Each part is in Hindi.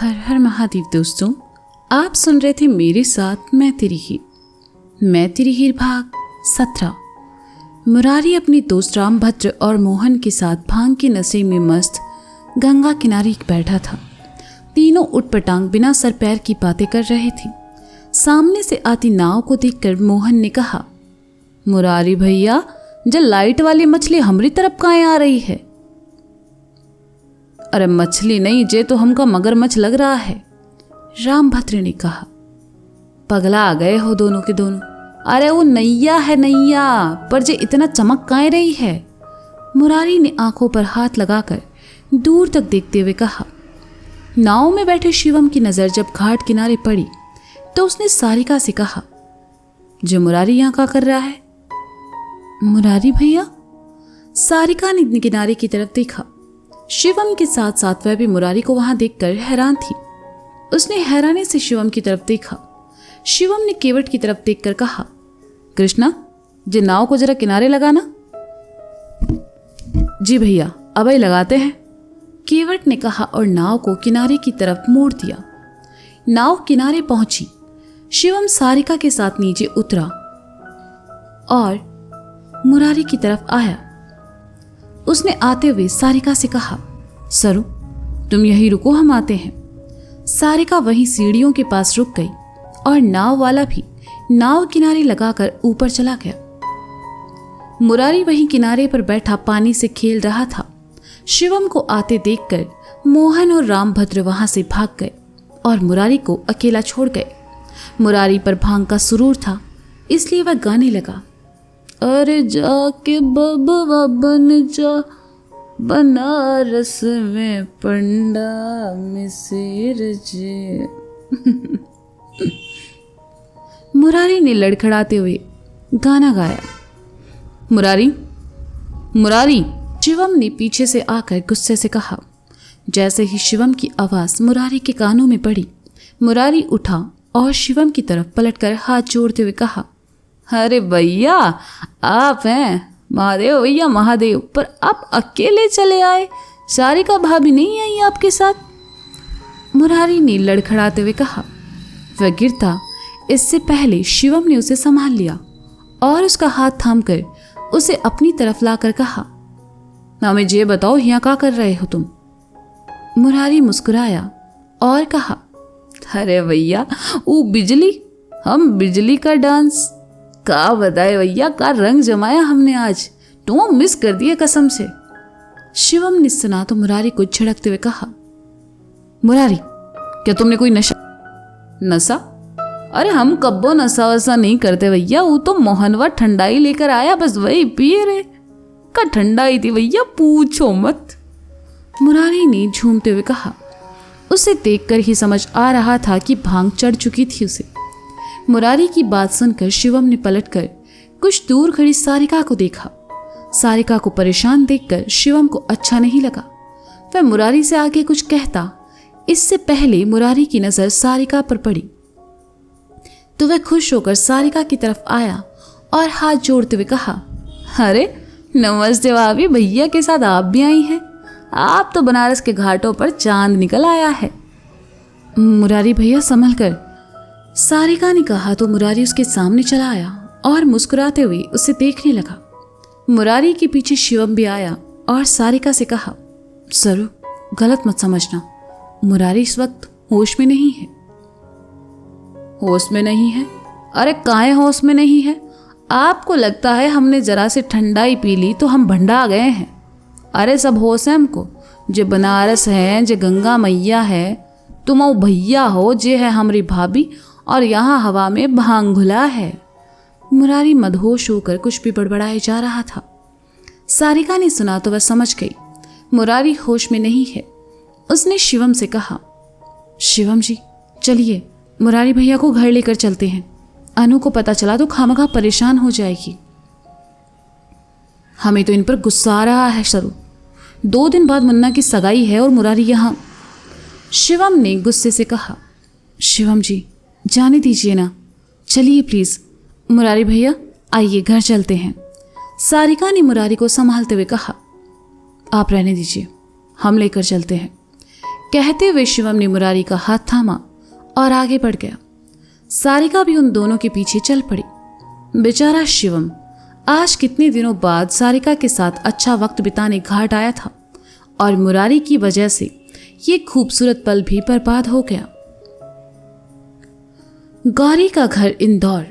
हर हर महादेव दोस्तों, आप सुन रहे थे मेरे साथ मैं तेरी हीर भाग 17। मुरारी अपने दोस्त रामभद्र और मोहन के साथ भांग के नशे में मस्त गंगा किनारे बैठा था। तीनों उटपटांग बिना सर पैर की बातें कर रहे थे। सामने से आती नाव को देखकर मोहन ने कहा, मुरारी भैया, जो लाइट वाली मछली हमारी तरफ कहाँ आ रही है? अरे मछली नहीं, जे तो हमका मगरमच्छ लग रहा है, रामभद्र ने कहा। पगला आ गए हो दोनों के दोनों। अरे वो नैया है नैया, पर जे इतना चमक काहे रही है? मुरारी ने आंखों पर हाथ लगाकर दूर तक देखते हुए कहा। नाव में बैठे शिवम की नजर जब घाट किनारे पड़ी तो उसने सारिका से कहा, जो मुरारी यहाँ क्या कर रहा है? मुरारी भैया? सारिका ने किनारे की तरफ देखा। शिवम के साथ साथ वह भी मुरारी को वहां देखकर हैरान थी। उसने हैरानी से शिवम की तरफ देखा। शिवम ने केवट की तरफ देखकर कहा, कृष्णा, जे नाव को जरा किनारे लगाना। जी भैया, अब ही लगाते हैं, केवट ने कहा और नाव को किनारे की तरफ मोड़ दिया। नाव किनारे पहुंची। शिवम सारिका के साथ नीचे उतरा और मुरारी की तरफ आया। उसने आते हुए सारिका से कहा, सरू, तुम यहीं रुको, हम आते हैं। सारिका वहीं सीढ़ियों के पास रुक गई और नाव वाला भी नाव किनारे लगाकर ऊपर चला गया। मुरारी वहीं किनारे पर बैठा पानी से खेल रहा था। शिवम को आते देखकर मोहन और रामभद्र वहां से भाग गए और मुरारी को अकेला छोड़ गए। मुरारी पर भांग का सुरूर था, इसलिए वह गाने लगा, अरे जाके बबवा बन जा, बनारस में पंडा में शेर जे। मुरारी ने लड़खड़ाते हुए गाना गाया। मुरारी, मुरारी, शिवम ने पीछे से आकर गुस्से से कहा। जैसे ही शिवम की आवाज मुरारी के कानों में पड़ी, मुरारी उठा और शिवम की तरफ पलटकर हाथ जोड़ते हुए कहा, अरे भैया, आप हैं? महादेव भैया महादेव, पर आप अकेले चले आए, सारिका भाभी नहीं आई आपके साथ? मुरारी ने लड़खड़ाते हुए कहा। वह गिरता इससे पहले शिवम ने उसे संभाल लिया और उसका हाथ थामकर उसे अपनी तरफ लाकर कहा, हमें ये बताओ, यहाँ क्या कर रहे हो तुम? मुरारी मुस्कुराया और कहा, अरे भैया, वो बिजली, हम बिजली का डांस। का बताए भैया, का रंग जमाया हमने आज, तुम मिस कर दिए कसम से। शिवम ने सुना तो मुरारी को झिड़कते हुए कहा, मुरारी, क्या तुमने कोई नशा? अरे हम कब्बो नशा वशा नहीं करते भैया, वो तो मोहनवा ठंडाई लेकर आया, बस वही पिए रे। का ठंडाई थी भैया, पूछो मत, मुरारी ने झूमते हुए कहा। उसे देखकर ही समझ आ रहा था कि भांग चढ़ चुकी थी उसे। मुरारी की बात सुनकर शिवम ने पलटकर कुछ दूर खड़ी सारिका को देखा। सारिका को परेशान देखकर शिवम को अच्छा नहीं लगा। वह मुरारी से आगे कुछ कहता, इससे पहले मुरारी की नजर सारिका पर पड़ी तो वह खुश होकर सारिका की तरफ आया और हाथ जोड़ते हुए कहा, अरे नमस्ते भाभी, भैया के साथ आप भी आई हैं? आप तो बनारस के घाटों पर चांद निकल आया है। मुरारी भैया संभल कर, सारिका ने कहा तो मुरारी उसके सामने चला आया और मुस्कुराते हुए उसे देखने लगा। मुरारी के पीछे शिवम भी आया और सारिका से कहा, सरू, गलत मत समझना, मुरारी इस वक्त होश में नहीं है। होश में नहीं है? अरे काहे होश में नहीं है? आपको लगता है हमने जरा से ठंडाई पी ली तो हम भंडा गए हैं? अरे सब होश है हमको, जे बनारस है, जे गंगा मैया है, तुम वो भैया हो, जे है हमारी भाभी, और यहाँ हवा में भांग घुला है। मुरारी मदहोश होकर कुछ भी बड़बड़ाए जा रहा था। सारिका ने सुना तो वह समझ गई मुरारी होश में नहीं है। उसने शिवम से कहा, शिवम जी, चलिए मुरारी भैया को घर लेकर चलते हैं, अनु को पता चला तो खामखा परेशान हो जाएगी। हमें तो इन पर गुस्सा आ रहा है सरू, 2 दिन बाद मुन्ना की सगाई है और मुरारी यहाँ। शिवम ने गुस्से से कहा, शिवम जी, जाने दीजिए ना, चलिए प्लीज, मुरारी भैया आइए घर चलते हैं। सारिका ने मुरारी को संभालते हुए कहा, आप रहने दीजिए, हम लेकर चलते हैं। कहते हुए शिवम ने मुरारी का हाथ थामा और आगे बढ़ गया। सारिका भी उन दोनों के पीछे चल पड़ी। बेचारा शिवम आज कितने दिनों बाद सारिका के साथ अच्छा वक्त बिताने घाट आया था और मुरारी की वजह से ये खूबसूरत पल भी बर्बाद हो गया। गौरी का घर इंदौर।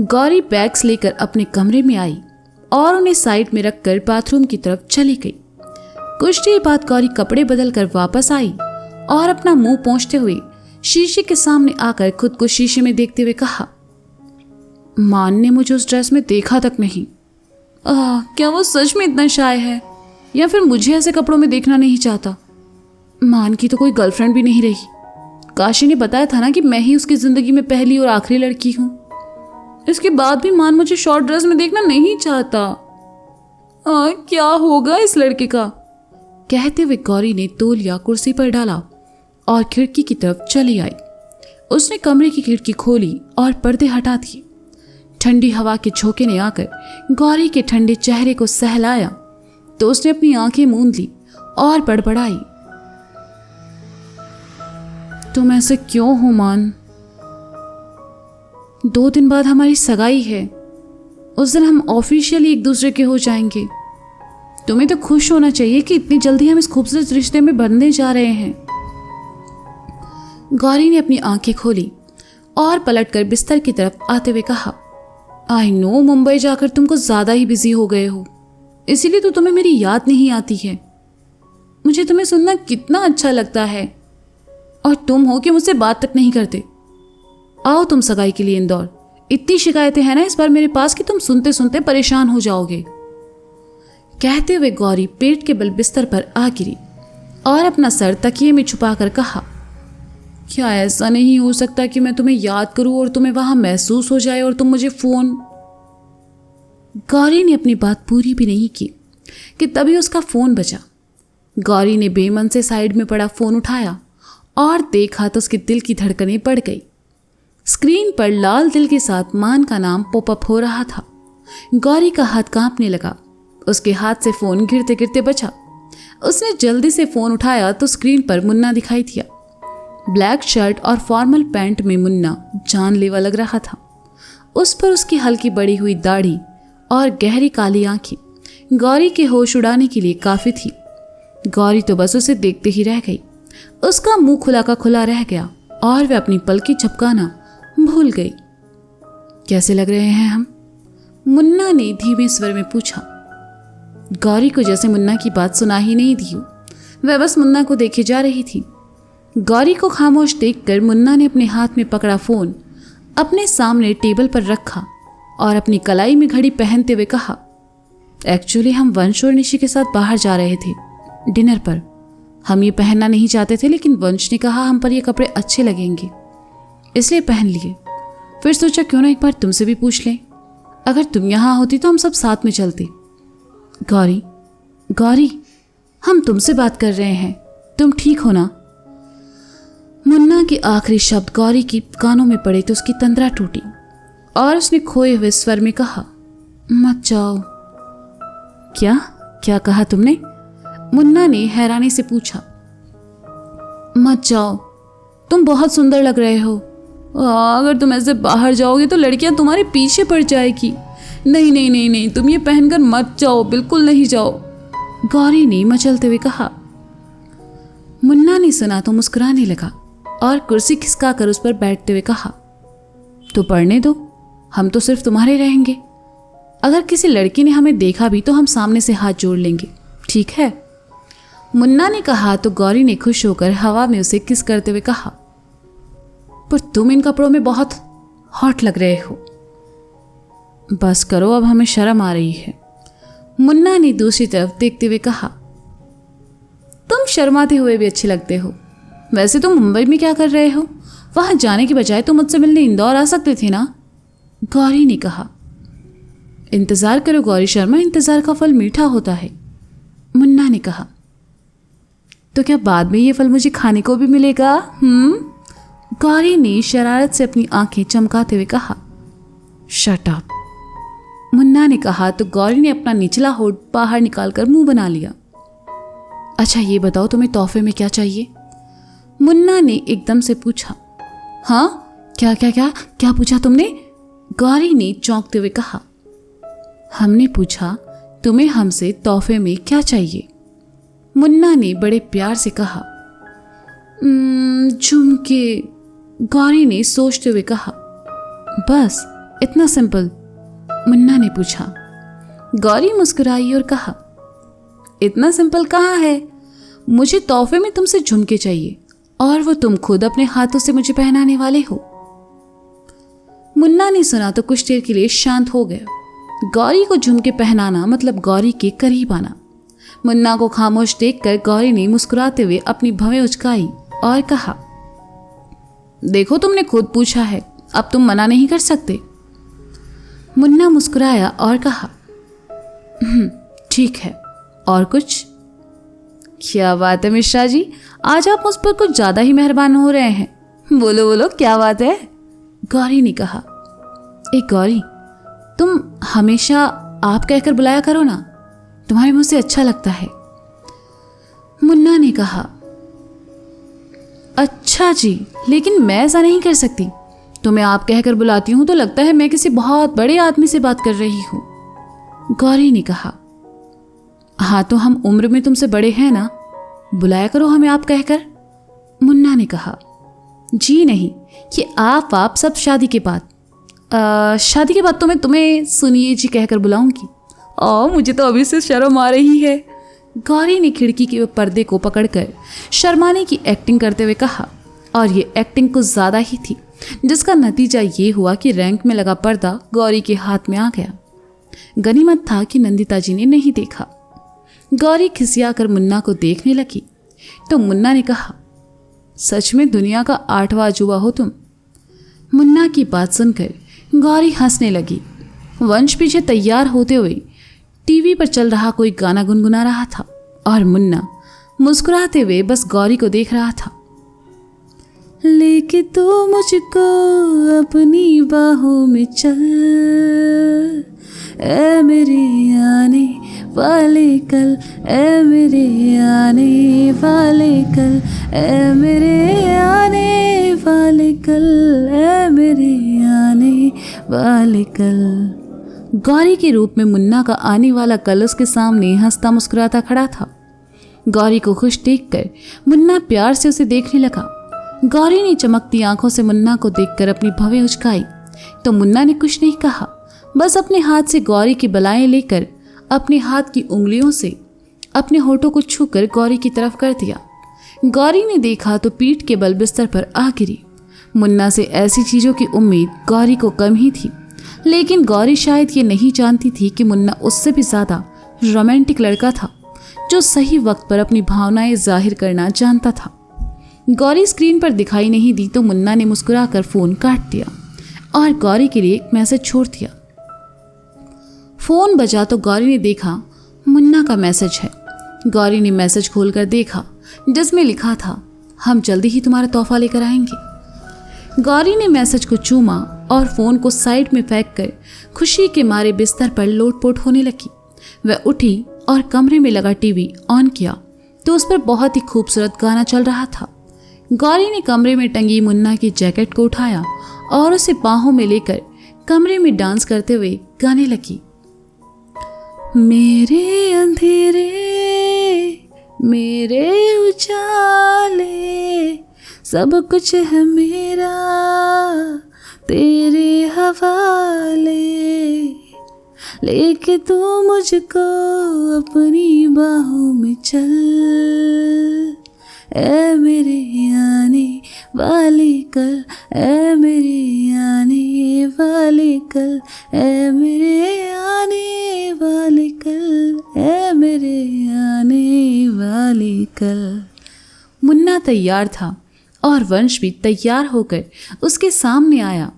गौरी बैग्स लेकर अपने कमरे में आई और उन्हें साइड में रखकर बाथरूम की तरफ चली गई। कुछ देर बाद गौरी कपड़े बदल कर वापस आई और अपना मुंह पोंछते हुए शीशे के सामने आकर खुद को शीशे में देखते हुए कहा, मान ने मुझे उस ड्रेस में देखा तक नहीं। क्या वो सच में इतना शाय है या फिर मुझे ऐसे कपड़ों में देखना नहीं चाहता? मान की तो कोई गर्लफ्रेंड भी नहीं रही। काशी ने बताया था ना कि मैं ही उसकी जिंदगी में पहली और आखिरी लड़की हूं। इसके बाद भी मान मुझे शॉर्ट ड्रेस में देखना नहीं चाहता। क्या होगा इस लड़के का? कहते हुए गौरी ने तौलिया कुर्सी पर डाला और खिड़की की तरफ चली आई। उसने कमरे की खिड़की खोली और पर्दे हटा दिए। ठंडी हवा के झोंके ने आकर गौरी के ठंडे चेहरे को सहलाया तो उसने अपनी आंखें मूंद ली और बड़बड़ाई, तुम ऐसे क्यों हो मान? 2 दिन बाद हमारी सगाई है। उस दिन हम ऑफिशियली एक दूसरे के हो जाएंगे। तुम्हें तो खुश होना चाहिए कि इतनी जल्दी हम इस खूबसूरत रिश्ते में बंधने जा रहे हैं। गौरी ने अपनी आंखें खोली और पलटकर बिस्तर की तरफ आते हुए कहा, आई नो मुंबई जाकर तुम कुछ ज्यादा ही बिजी हो गए हो, इसीलिए तो तुम्हें मेरी याद नहीं आती है। मुझे तुम्हें सुनना कितना अच्छा लगता है और तुम हो कि मुझसे बात तक नहीं करते। आओ तुम सगाई के लिए इंदौर। इतनी शिकायतें हैं ना इस बार मेरे पास कि तुम सुनते सुनते परेशान हो जाओगे। कहते हुए गौरी पेट के बल बिस्तर पर आ गिरी और अपना सर तकिए में छुपाकर कहा, क्या ऐसा नहीं हो सकता कि मैं तुम्हें याद करूं और तुम्हें वहां महसूस हो जाए और तुम मुझे फोन। गौरी ने अपनी बात पूरी भी नहीं की कि तभी उसका फोन बजा। गौरी ने बेमन से साइड में पड़ा फोन उठाया और देखा तो उसके दिल की धड़कनें बढ़ गई। स्क्रीन पर लाल दिल के साथ मान का नाम पॉपअप हो रहा था। गौरी का हाथ कांपने लगा। उसके हाथ से फोन गिरते गिरते बचा। उसने जल्दी से फोन उठाया तो स्क्रीन पर मुन्ना दिखाई दिया। ब्लैक शर्ट और फॉर्मल पैंट में मुन्ना जानलेवा लग रहा था। उस पर उसकी हल्की बड़ी हुई दाढ़ी और गहरी काली आंखें गौरी के होश उड़ाने के लिए काफी थी। गौरी तो बस उसे देखते ही रह गई। उसका मुंह खुला का खुला रह गया और वह अपनी पलकें झपकाना भूल गई। कैसे लग रहे हैं हम? मुन्ना ने धीमे स्वर में पूछा। गौरी को जैसे मुन्ना की बात सुना ही नहीं दी। वह बस मुन्ना को देखे जा रही थी। गौरी को खामोश देखकर मुन्ना ने अपने हाथ में पकड़ा फोन अपने सामने टेबल पर रखा और अपनी कलाई में घड़ी पहनते हुए कहा, एक्चुअली हम वंश और निशी के साथ बाहर जा रहे थे डिनर पर। हम ये पहनना नहीं चाहते थे लेकिन वंश ने कहा हम पर ये कपड़े अच्छे लगेंगे इसलिए पहन लिए। फिर सोचा क्यों ना एक बार तुमसे भी पूछ लें। अगर तुम यहाँ होती तो हम सब साथ में चलते। गौरी, गौरी, हम तुमसे बात कर रहे हैं, तुम ठीक हो ना? मुन्ना के आखिरी शब्द गौरी की कानों में पड़े तो उसकी तंद्रा टूटी और उसने खोए हुए स्वर में कहा, मत जाओ। क्या क्या कहा तुमने? मुन्ना ने हैरानी से पूछा। मत जाओ, तुम बहुत सुंदर लग रहे हो। अगर तुम ऐसे बाहर जाओगे तो लड़कियां तुम्हारे पीछे पड़ जाएगी। नहीं नहीं नहीं नहीं, तुम ये पहनकर मत जाओ, बिल्कुल नहीं जाओ, गौरी ने मचलते हुए कहा। मुन्ना ने सुना तो मुस्कुराने लगा और कुर्सी खिसका कर उस पर बैठते हुए कहा, तो पढ़ने दो, हम तो सिर्फ तुम्हारे रहेंगे। अगर किसी लड़की ने हमें देखा भी तो हम सामने से हाथ जोड़ लेंगे, ठीक है? मुन्ना ने कहा तो गौरी ने खुश होकर हवा में उसे किस करते हुए कहा, पर तुम इन कपड़ों में बहुत हॉट लग रहे हो। बस करो, अब हमें शर्म आ रही है, मुन्ना ने दूसरी तरफ देखते हुए कहा। तुम शर्माते हुए भी अच्छे लगते हो। वैसे तुम मुंबई में क्या कर रहे हो? वहां जाने की बजाय तुम मुझसे मिलने इंदौर आ सकते थे ना, गौरी ने कहा। इंतजार करो गौरी शर्मा, इंतजार का फल मीठा होता है, मुन्ना ने कहा। तो क्या बाद में ये फल मुझे खाने को भी मिलेगा? गौरी ने शरारत से अपनी आंखें चमकाते हुए कहा। शट अप, मुन्ना ने कहा तो गौरी ने अपना निचला होठ बाहर निकालकर मुंह बना लिया। अच्छा ये बताओ तुम्हें तोहफे में क्या चाहिए? मुन्ना ने एकदम से पूछा। हाँ, क्या क्या क्या क्या पूछा तुमने? गौरी ने चौंकते हुए कहा। हमने पूछा तुम्हें हमसे तोहफे में क्या चाहिए? मुन्ना ने बड़े प्यार से कहा। झुमके, गौरी ने सोचते हुए कहा। बस इतना सिंपल? मुन्ना ने पूछा। गौरी मुस्कुराई और कहा, इतना सिंपल कहाँ है? मुझे तोहफे में तुमसे झुमके चाहिए और वो तुम खुद अपने हाथों से मुझे पहनाने वाले हो। मुन्ना ने सुना तो कुछ देर के लिए शांत हो गया। गौरी को झुमके पहनाना मतलब गौरी के करीब आना। मुन्ना को खामोश देखकर गौरी ने मुस्कुराते हुए अपनी भवें उचकाई और कहा, देखो तुमने खुद पूछा है, अब तुम मना नहीं कर सकते। मुन्ना मुस्कुराया और कहा, ठीक है, और कुछ? क्या बात है मिश्रा जी, आज आप मुझ पर कुछ ज्यादा ही मेहरबान हो रहे हैं। बोलो बोलो, क्या बात है? गौरी ने कहा। एक गौरी, तुम हमेशा आप कहकर बुलाया करो ना, तुम्हारे मुंह से अच्छा लगता है। मुन्ना ने कहा। अच्छा जी, लेकिन मैं ऐसा नहीं कर सकती। तुम्हें आप कहकर बुलाती हूं तो लगता है मैं किसी बहुत बड़े आदमी से बात कर रही हूं। गौरी ने कहा। हाँ तो हम उम्र में तुमसे बड़े हैं ना, बुलाया करो हमें आप कहकर। मुन्ना ने कहा। जी नहीं, ये आप सब शादी के बाद। शादी के बाद तो मैं तुम्हें सुनिए जी कहकर बुलाऊंगी। मुझे तो अभी से शर्म आ रही है। गौरी ने खिड़की के पर्दे को पकड़कर शर्माने की एक्टिंग करते हुए कहा, और ये एक्टिंग कुछ ज्यादा ही थी, जिसका नतीजा ये हुआ कि रैंक में लगा पर्दा गौरी के हाथ में आ गया। गनीमत था कि नंदिता जी ने नहीं देखा। गौरी खिसियाकर मुन्ना को देखने लगी तो मुन्ना ने कहा, सच में दुनिया का 8वां अजूबा हो तुम। मुन्ना की बात सुनकर गौरी हंसने लगी। वंश पीछे तैयार होते हुए टीवी पर चल रहा कोई गाना गुनगुना रहा था और मुन्ना मुस्कुराते हुए बस गौरी को देख रहा था। लेके तू मुझको अपनी बाहों में चल, ए मेरे आने वाले कल, ए मेरे आने वाले कल, ए मेरे आने वाले कल, ए मेरे आने वाले कल। गौरी के रूप में मुन्ना का आने वाला कल उसके सामने हंसता मुस्कुराता खड़ा था। गौरी को खुश देखकर मुन्ना प्यार से उसे देखने लगा। गौरी ने चमकती आंखों से मुन्ना को देखकर अपनी भवें उचकाई तो मुन्ना ने कुछ नहीं कहा, बस अपने हाथ से गौरी की बलाएं लेकर अपने हाथ की उंगलियों से अपने होठों को छूकर गौरी की तरफ कर दिया। गौरी ने देखा तो पीठ के बल बिस्तर पर आ गिरी। मुन्ना से ऐसी चीजों की उम्मीद गौरी को कम ही थी, लेकिन गौरी शायद ये नहीं जानती थी कि मुन्ना उससे भी ज्यादा रोमांटिक लड़का था, जो सही वक्त पर अपनी भावनाएं जाहिर करना जानता था। गौरी स्क्रीन पर दिखाई नहीं दी तो मुन्ना ने मुस्कुराकर फोन काट दिया और गौरी के लिए एक मैसेज छोड़ दिया। फोन बजा तो गौरी ने देखा मुन्ना का मैसेज है। गौरी ने मैसेज खोलकर देखा जिसमें लिखा था, हम जल्दी ही तुम्हारा तोहफा लेकर आएंगे। गौरी ने मैसेज को चूमा और फोन को साइड में फेंक कर खुशी के मारे बिस्तर पर लोटपोट होने लगी। वह उठी और कमरे में लगा टीवी ऑन किया तो उस पर बहुत ही खूबसूरत गाना चल रहा था। गौरी ने कमरे में टंगी मुन्ना की जैकेट को उठाया और उसे बाहों में लेकर कमरे में डांस करते हुए गाने लगी। मेरे अंधेरे मेरे उजाले सब कुछ है मेरा तेरे हवाले, लेके तू मुझको अपनी बाहों में चल, ए मेरे आने वाले कल, ए मेरे आने वाले कल, ए मेरे आने वाले कल, ए मेरे आने वाले कल। मुन्ना तैयार था और वंश भी तैयार होकर उसके सामने आया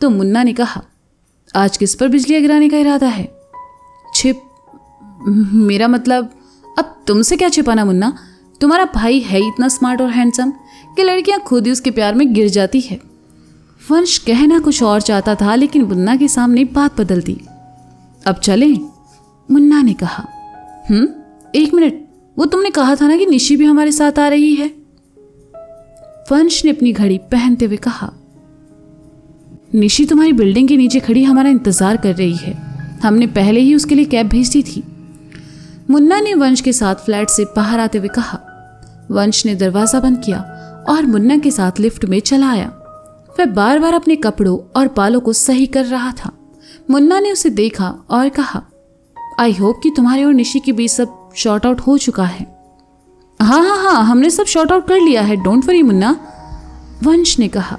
तो मुन्ना ने कहा, आज किस पर बिजलियां गिराने का इरादा है? छिप, मेरा मतलब अब तुमसे क्या छिपाना मुन्ना, तुम्हारा भाई है इतना स्मार्ट और हैंडसम कि लड़कियां खुद ही उसके प्यार में गिर जाती है। वंश कहना कुछ और चाहता था लेकिन मुन्ना के सामने बात बदल दी। अब चलें? मुन्ना ने कहा। 1 मिनट, वो तुमने कहा था ना कि निशी भी हमारे साथ आ रही है। वंश ने अपनी घड़ी पहनते हुए कहा। निशी तुम्हारी बिल्डिंग के नीचे खड़ी हमारा इंतजार कर रही है, हमने पहले ही उसके लिए कैब भेज दी थी। मुन्ना ने वंश के साथ फ्लैट से बाहर आते हुए कहा। वंश ने दरवाजा बंद किया और मुन्ना के साथ लिफ्ट में चला आया। वह बार बार अपने कपड़ों और बालों को सही कर रहा था। मुन्ना ने उसे देखा और कहा, आई होप कि तुम्हारे और निशी के बीच सब शॉर्ट आउट हो चुका है। हाँ, हमने सब शॉर्ट आउट कर लिया है, डोंट वरी मुन्ना, वंश ने कहा।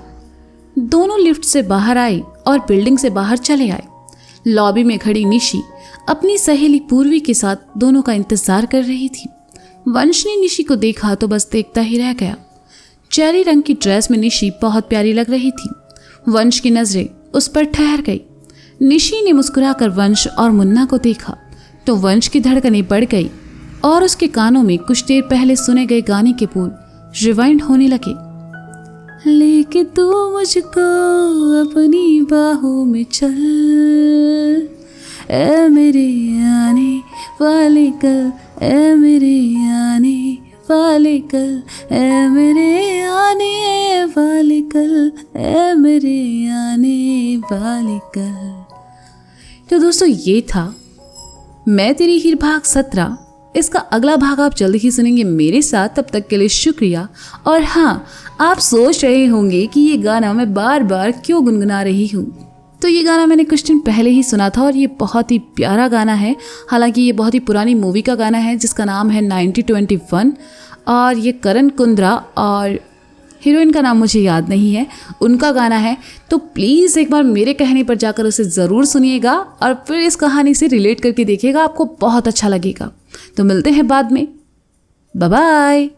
दोनों लिफ्ट से बाहर आए और बिल्डिंग से बाहर चले आए। लॉबी में खड़ी निशी अपनी सहेली पूर्वी के साथ दोनों का इंतजार कर रही थी। वंश ने निशी को देखा तो बस देखता ही रह गया। चेरी रंग की ड्रेस में निशी बहुत प्यारी लग रही थी। वंश की नजरें उस पर ठहर गई। निशी ने मुस्कुराकर वंश और मुन्ना को देखा तो वंश की धड़कनें बढ़ गई और उसके कानों में कुछ देर पहले सुने गए गाने के बोल रिवाइंड होने लगे। लेके तू मुझको अपनी बाहों में चल, ए मेरे आने वाले कल, ए मेरे आने वाले कल, ए मेरे आने वाले कल, ए मेरे आने वाले कल। तो दोस्तों ये था मैं तेरी हीर भाग 17। इसका अगला भाग आप जल्द ही सुनेंगे मेरे साथ। तब तक के लिए शुक्रिया। और हाँ, आप सोच रहे होंगे कि ये गाना मैं बार बार क्यों गुनगुना रही हूँ, तो ये गाना मैंने कुछ दिन पहले ही सुना था और ये बहुत ही प्यारा गाना है। हालांकि ये बहुत ही पुरानी मूवी का गाना है जिसका नाम है 1921 और ये करण कुंद्रा और हीरोइन का नाम मुझे याद नहीं है, उनका गाना है। तो प्लीज़ एक बार मेरे कहने पर जाकर उसे ज़रूर सुनिएगा और फिर इस कहानी से रिलेट करके देखिएगा, आपको बहुत अच्छा लगेगा। तो मिलते हैं बाद में, बाय बाय।